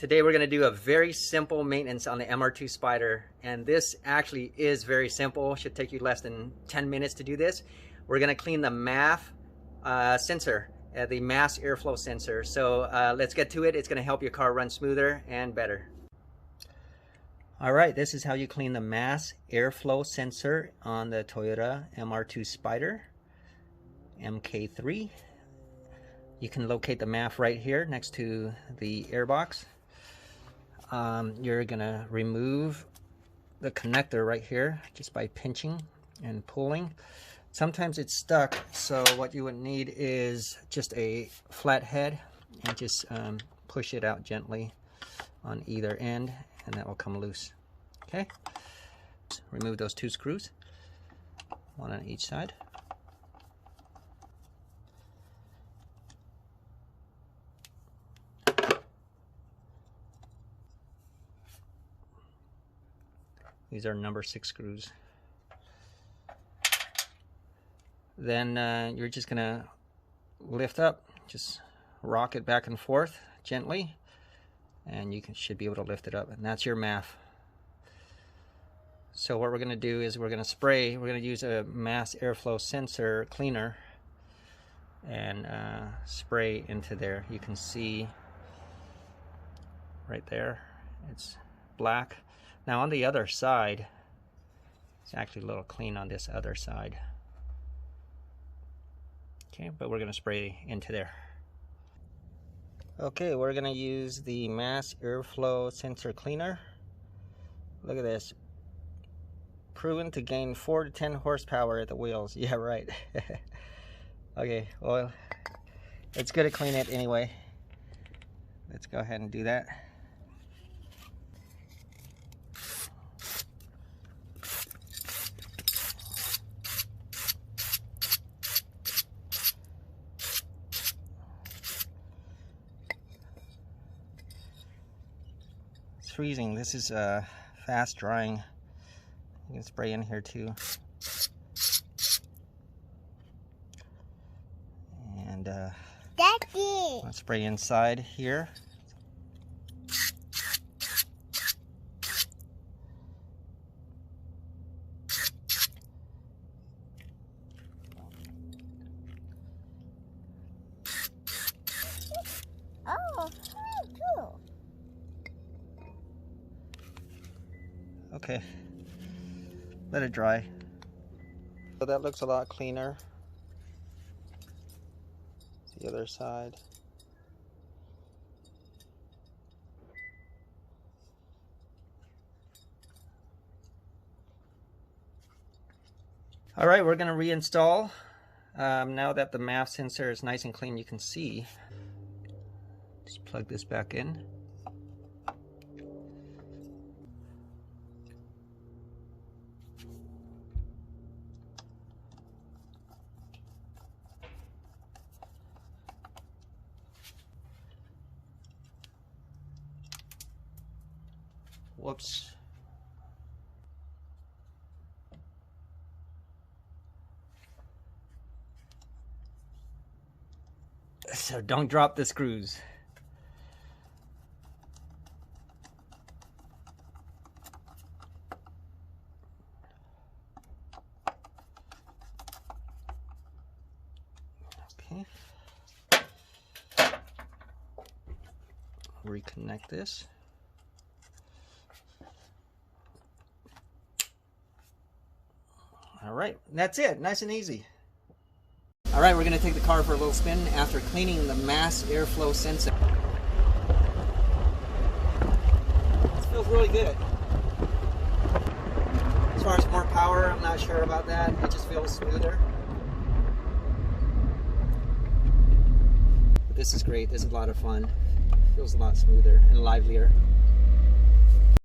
Today we're going to do a very simple maintenance on the MR2 Spyder, and this actually is very simple. Should take you less than 10 minutes to do this. We're going to clean the MAF sensor, the mass airflow sensor. So let's get to it. It's going to help your car run smoother and better. Alright, this is how you clean the mass airflow sensor on the Toyota MR2 Spyder MK3. You can locate the MAF right here next to the airbox. You're gonna remove the connector right here just by pinching and pulling. Sometimes it's stuck, so what you would need is just a flat head and just push it out gently on either end, and that will come loose. Okay, remove those two screws, one on each side. These are number 6 screws. Then you're just gonna lift up, just rock it back and forth gently, and you should be able to lift it up, and that's your MAF. So what we're gonna do is we're gonna use a mass airflow sensor cleaner and spray into there. You can see right there, it's black. Now on the other side, it's actually a little clean on this other side. Okay, but we're going to spray into there. Okay, we're going to use the mass airflow sensor cleaner. Look at this. Proven to gain 4 to 10 horsepower at the wheels. Yeah, right. Okay, well, it's good to clean it anyway. Let's go ahead and do that. Freezing. This is fast drying. You can spray in here too. And Daddy, let's spray inside here. Oh, cool. Okay, let it dry. So that looks a lot cleaner. The other side. All right, we're going to reinstall. Now that the MAF sensor is nice and clean, you can see. Just plug this back in. Whoops. So don't drop the screws. Okay. Reconnect this. All right, that's it. Nice and easy. All right, we're going to take the car for a little spin after cleaning the mass airflow sensor. This feels really good. As far as more power, I'm not sure about that. It just feels smoother. But this is great. This is a lot of fun. It feels a lot smoother and livelier.